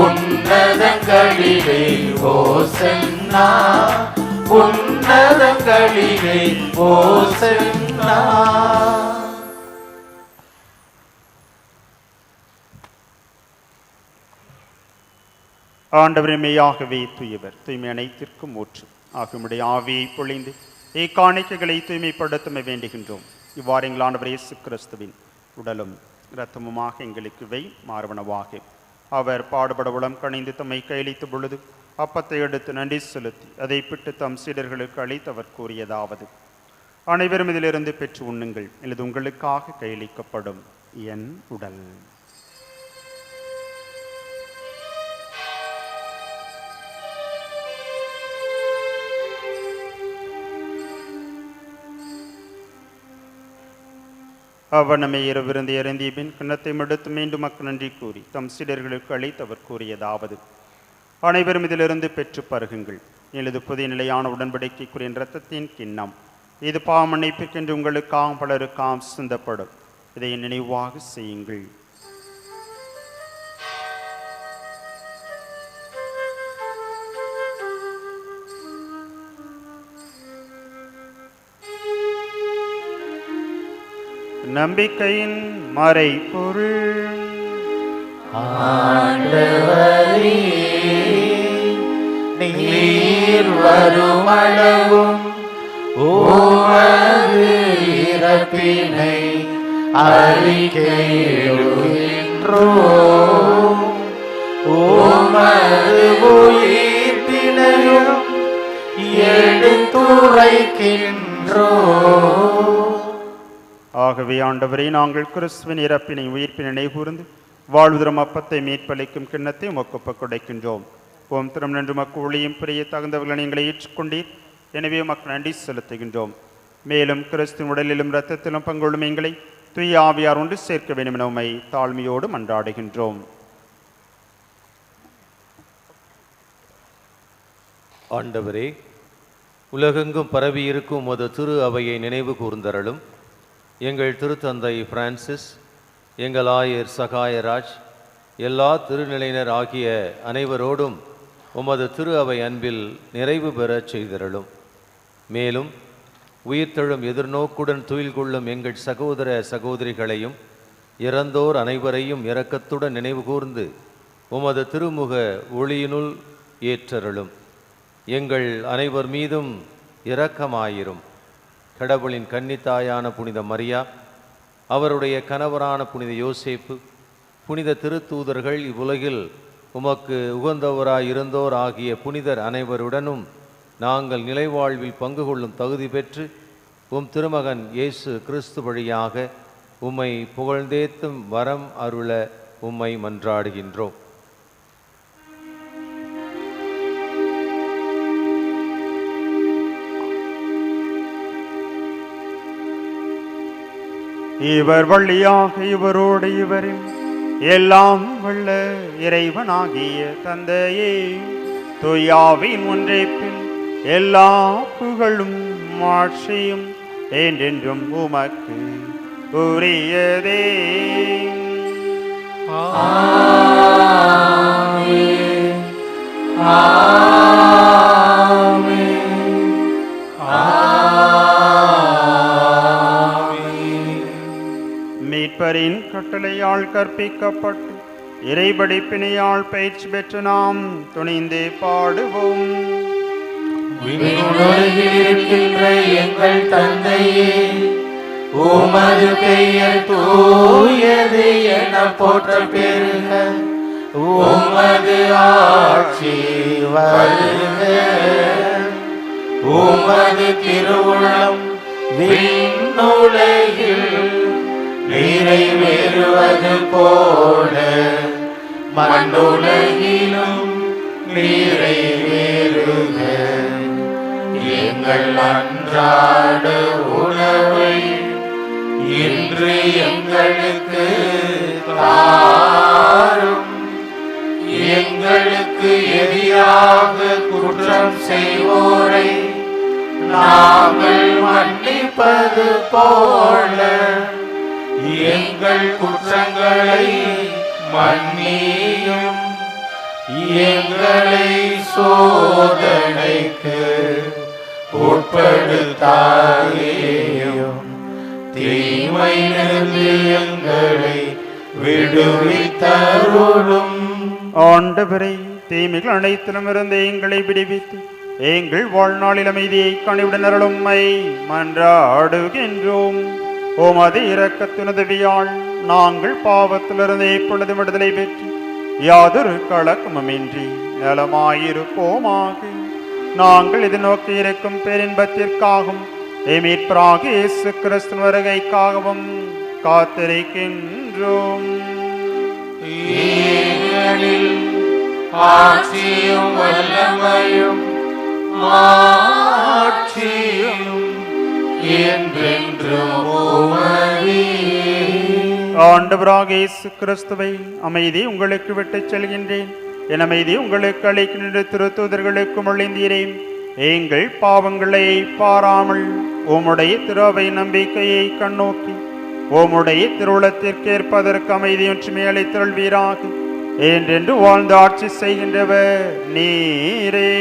உன்னதங்களிலே ஓசன்னா, உன்னதங்களிலே ஓசன்னா. ஆண்டவரே, மெய்யாகவே தூயவர், தூய்மை அனைத்திற்கும் ஊற்று ஆகுமுடைய ஆவியை பொழிந்து இக்காணிக்கைகளை தூய்மைப்படுத்த வேண்டுகின்றோம். இவ்வாறு எங்கள் ஆண்டவர் இயேசு கிறிஸ்துவின் உடலும் இரத்தமுமாக எங்களுக்கு இவை மாறுவனவாக. அவர் பாடுபட உளம் கணிந்து தம்மை கையளித்த பொழுது அப்பத்தை எடுத்து நன்றி செலுத்தி அதை பிட்டு தம் சீடர்களுக்கு அளித்து அவர் கூறியதாவது: அனைவரும் இதிலிருந்து பெற்று உண்ணுங்கள், இது உங்களுக்காக கையளிக்கப்படும் என் உடல். அவ்வண்ணமே இரவிருந்து இறந்திய பின் கிண்ணத்தை எடுத்து மீண்டும் மக்கள் நன்றி கூறி தம் சீடர்களுக்கு அளித்து அவர் கூறியதாவது: அனைவரும் இதிலிருந்து பெற்று பருகுங்கள், எனது புதிய நிலையான உடன்படிக்கைக்குரிய இரத்தத்தின் கிண்ணம். இது பாவ மன்னிப்புக்கென்று உங்களுக்காக பலருக்காம் சிந்தப்படும். இதை நினைவாக செய்யுங்கள். நம்பிக்கையின் மறைபொருள். ஆண்டவரே, நீர் வருமளவும் உமது இறப்பினை அறிக்கையிடுகின்றோம், உமது உயிர்ப்பினையும் எடுத்துரைக்கின்றோம். ஆகவே ஆண்டவரே, நாங்கள் கிறிஸ்துவின் இறப்பினை உயிர்ப்பினை நினைகூர்ந்து வாழ்வுதரும் அப்பத்தை மீட்பளிக்கும் கிண்ணத்தை உமக்கு ஒப்புக் கொடுக்கின்றோம். ஓம் திறம் நன்று மக்கு ஒளியும் பிரிய தகுந்தவர்களை எங்களை ஏற்றுக்கொண்டீர். எனவே மக்கள் நன்றி செலுத்துகின்றோம். மேலும் கிறிஸ்துவின் உடலிலும் இரத்தத்திலும் பங்கொள்ளும் எங்களை தூய ஆவியார் ஒன்று சேர்க்க வேண்டும் என உம்மை தாழ்மையோடு மன்றாடுகின்றோம். ஆண்டவரே, உலகெங்கும் பரவி இருக்கும் உமது திரு அவையை நினைவு கூர்ந்தருளும். எங்கள் திருத்தந்தை பிரான்சிஸ், எங்கள் ஆயர் சகாயராஜ், எல்லா திருநிலையினர் ஆகிய அனைவரோடும் உமது திரு அவை அன்பில் நிறைவு பெறச் செய்தருளும். மேலும் உயிர்த்தெழும் எதிர்நோக்குடன் துயில் கொள்ளும் எங்கள் சகோதர சகோதரிகளையும் இறந்தோர் அனைவரையும் இரக்கத்துடன் நினைவு கூர்ந்து உமது திருமுக ஒளியினுள் ஏற்றருளும். எங்கள் அனைவர் மீதும் இரக்கமாயிரும். கடவுளின் கன்னித்தாயான புனித மரியா, அவருடைய கணவரான புனித யோசேப்பு, புனித திருத்தூதர்கள், இவ்வுலகில் உமக்கு உகந்தவராய் இருந்தோர் ஆகிய புனிதர் அனைவருடனும் நாங்கள் நிலைவாழ்வில் பங்கு கொள்ளும் தகுதி பெற்று உம் திருமகன் இயேசு கிறிஸ்து வழியாக உம்மை புகழ்ந்தேத்தும் வரம் அருள உம்மை மன்றாடுகின்றோம். இவர் வழியாக இவரோடு இவரில் எல்லாம் வல்ல இறைவனாகிய தந்தையே, தூயாவின் ஒன்றைப்பில் எல்லா புகழும் மாட்சியும் என்றென்றும் உமக்கு உரியதே. ஆமென், ஆமென், ஆமென். மீட்பரின் கட்டளையால் கற்பிக்கப்பட்டு இறைபடிப்பினையால் பயிற்சி பெற்று நாம் துணிந்தே பாடுவோம். விண்ணுலகில் இருக்கின்ற எங்கள் தந்தையே, உமது பெயர் தூயது என போற்ற பெறுக. உமது ஆட்சி வருக. உமது திருவுளம் விண்ணுலகில் நிறைவேறுவது போல மண்ணுலகிலும் நிறைவேறுக. எங்கள் அன்றாட உணவை இன்று எங்களுக்கு தாரும். எங்களுக்கு எதிராக குற்றம் செய்வோரை நாங்கள் மன்னிப்பது போல எங்கள் குற்றங்களை மன்னியும். எங்களை சோதனைக்கு உட்படுத்தாதேயும், தீமையிலிருந்து எங்களை விடுவித்தருளும். ஆண்டவரை, தீமைகள் அனைத்திலும் இருந்து எங்களை விடுவித்து எங்கள் வாழ்நாளில் அமைதியை கனிவுடன் அருளும்மை மன்றாடுகின்றோம். உமது இரக்கத்தின் உதவியால் நாங்கள் பாவத்திலிருந்து இப்பொழுது விடுதலை பெற்று யாதொரு கலக்கமுமின்றி நலமாயிருப்போமாக. நாங்கள் இது நோக்கி இருக்கும் பேரின்பத்திற்காகவும் மீட்பராக இயேசு கிறிஸ்துவின் வருகைக்காகவும் காத்திருக்கின்றோம். ஏனெனில் ஆட்சியும் வல்லமையும் மாட்சியும் என்றென்றும் உமதே. ஆண்டவராக இயேசு கிறிஸ்துவை அமைதி உங்களுக்கு விட்டுச் செல்கின்றேன், என் அமைதி உங்களுக்கு அளிக்கின்ற திருத்தூதர்களுக்கும் ஒழிந்தீரேன். எங்கள் பாவங்களை பாராமல் உம்முடைய திருவை நம்பிக்கையை கண்ணோக்கி உம்முடைய திருவுளத்திற்கேற்பதற்கு அமைதியொன்றுமே அளித்தருள்வீராக. என்றென்று வாழ்ந்து ஆட்சி செய்கின்றவர் நீரே.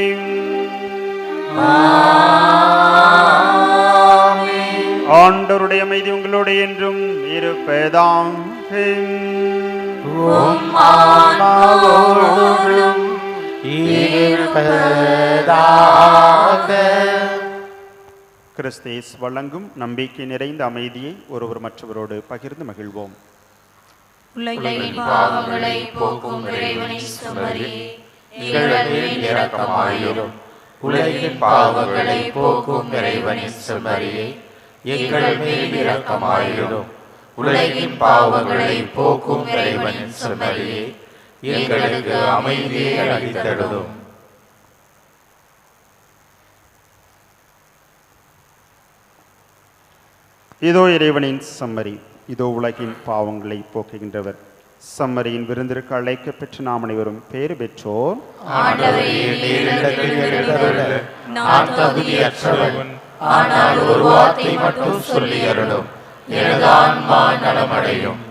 ஆண்டவருடைய அமைதி உங்களுடைய என்றும் இருப்பதாம். கிறிஸ்தேஸ் வழங்கும் நம்பிக்கை நிறைந்த அமைதியை ஒருவர் மற்றவரோடு பகிர்ந்து மகிழ்வோம். உலகின் பாவங்களை போக்கும் இறைவனின் செம்மறியே, எங்கள் மேல் இரக்கமாயிரும். உலகின் பாவங்களை போக்கும் இறைவனின் செம்மறியே, எங்கள் மேல் இரக்கமாயிரும். உலகின் பாவங்களை போக்கும் இறைவனின் செம்மறியே, எங்களுக்கு அமைதியை அளித்தருளும். இதோ இறைவனின் செம்மறி, இதோ உலகின் பாவங்களை போக்குகின்றவர். செம்மறியின் விருந்திற்கு அழைக்கப் பெற்று நாம் அனைவரும் பேறு பெற்றோர். நான் தகுதியற்றவன், ஆனால் ஒரு வார்த்தை மட்டும் சொல்லி அருளும், எனது ஆன்மா நலமடையும்.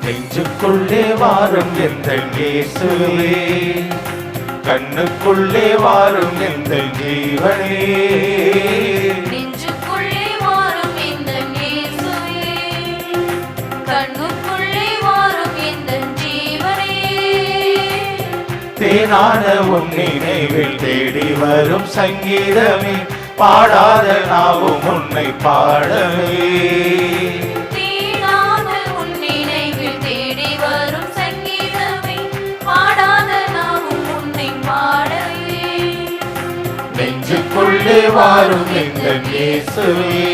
நெஞ்சுக்குள்ளே வாரும் எந்தன் இயேசுவே, கண்ணுக்குள்ளே வாரும் எந்தன் ஜீவனே. நெஞ்சுக்குள்ளே வாரும் எந்தன் இயேசுவே, கண்ணுக்குள்ளே வாரும் எந்தன் ஜீவனே. தேனான உன் நினைவில் தேடி வரும் சங்கீதமே, பாடாத நாவும் உன்னை பாடவே. நெஞ்சுக்குள்ளே வாரும் எங்கள் இயேசுவே,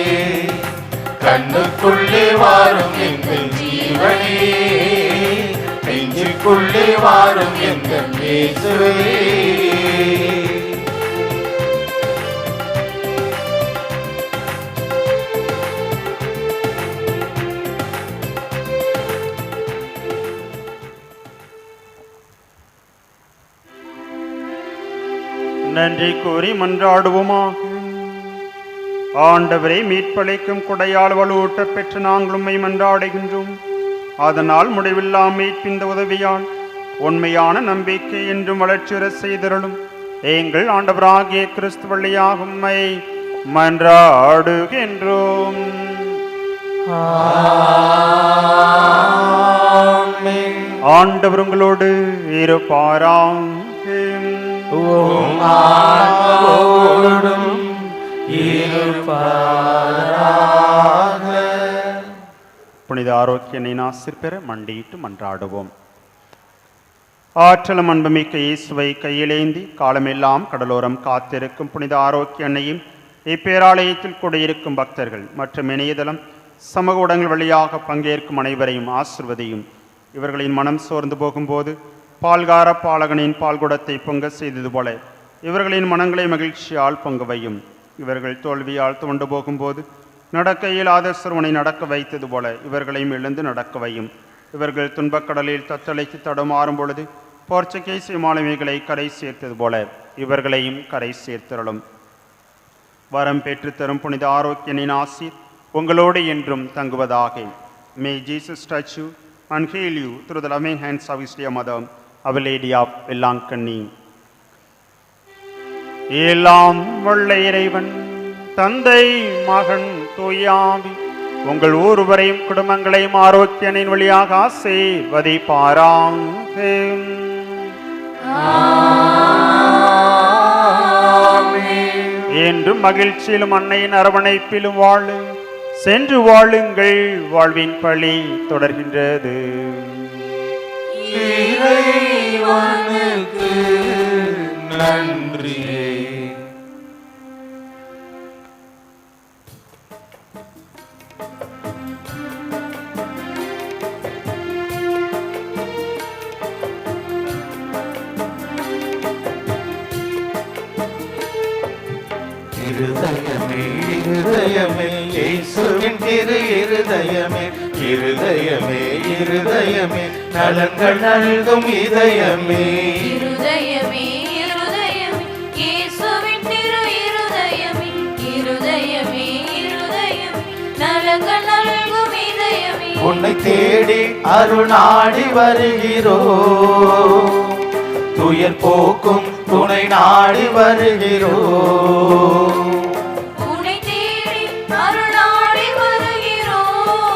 கண்ணுக்குள்ளே வாரும் எங்கள் ஜீவனே. நெஞ்சுக்குள்ளே வாரும் எங்கள் இயேசுவே. நன்றி கூறி மன்றாடுவோமாக. ஆண்டவரை மீட்பளிக்கும் கொடையால் வலுவூட்ட பெற்று நாங்கள் உம்மை மன்றாடுகின்றோம். அதனால் முடிவில்லா மீட்பிந்த உதவியால் உண்மையான நம்பிக்கை என்றும் வளர்ச்சியுற செய்தருளும். எங்கள் ஆண்டவராகிய கிறிஸ்து வழியாக உம்மை மன்றாடுகின்றோம். ஆண்டவர் உங்களோடு இருப்பாராம். புனித ஆரோக்கியனை நாசிர் பெற மண்டியிட்டு மன்றாடுவோம். ஆற்றலும் அன்புமிக்க இயேசுவை கையிலேந்தி காலமெல்லாம் கடலோரம் காத்திருக்கும் புனித ஆரோக்கிய அன்னையும் இப்பேராலயத்தில் கூடியிருக்கும் பக்தர்கள் மற்றும் இணையதளம் சமூக ஊடகங்கள் வழியாக பங்கேற்கும் அனைவரையும் ஆசிர்வதியும். இவர்களின் மனம் சோர்ந்து போகும்போது பால்கார பாலகனின் பால்குடத்தை பொங்க செய்தது போல இவர்களின் மனங்களை மகிழ்ச்சியால் பொங்கவையும். இவர்கள் தோல்வியால் துவண்டு போகும்போது நடக்க இயலாத சிறுவனை நடக்க வைத்தது போல இவர்களையும் எழுந்து நடக்க வையும். இவர்கள் துன்பக்கடலில் தத்தளித்து தடுமாறும் பொழுது போர்ச்சுகீசிய மாலுமிகளை கரை சேர்த்தது போல இவர்களையும் கரை சேர்த்தருளும். வரம் பெற்று தரும் புனித ஆரோக்கியனின் ஆசீர் உங்களோடு என்றும் தங்குவதாக. May Jesus touch you and heal you through the loving hands of His dear Mother, Our Lady of Vellankani. எல்லாம் வல்ல இறைவன் தந்தை மகன் தூயாவி உங்கள் ஒருவரையும் குடும்பங்களையும் ஆரோக்கியனின் வழியாக ஆசீர்வதிப்பாராக. என்றும் மகிழ்ச்சியிலும் அன்னையின் அரவணைப்பிலும் வாழு. சென்று வாழுங்கள், வாழ்வின் பழி தொடர்கின்றது. இறைவனுக்கு நன்றி. இருதயமே இருதயமே இயேசுவின் திரு இருதயமே, இருதயமே இருதயமே நலன்கள் நல்கும் இதயமே. இருதயமே இருதயமே இயேசுவின் திரு இருதயமே, இருதயமே இருதயமே நலங்கள் நல்கும் இதயமே. உன்னை தேடி அருளாடி வருகிறோ, துயர் போக்கும் துணை நாடி வருகிறோ. உன்னை தேடி அருளாடி வருகிறோம்,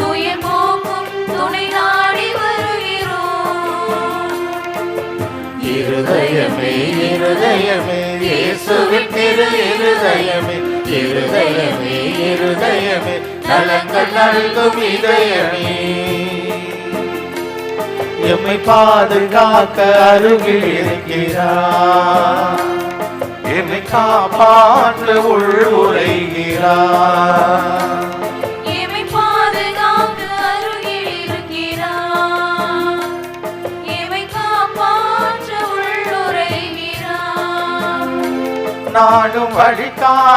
துயர் போக்கும் துணை நாடி வருகிறோம். இருதயமே இருதயமே இயேசுவின் திரு இருதயமே, இருதயமே இருதயமே நலங்கள் நல்கும் இதயமே. எம்மை பாதுகாக்க அருகில் இருக்கிறார், எம்மை காப்பாற்ற உள்வுரைகிறார். எம்மை பாதுகாக்க அருகில் இருக்கிறார், எம்மை காப்பாற்ற உள்ளுரைகிறார். நாடும் வழிகா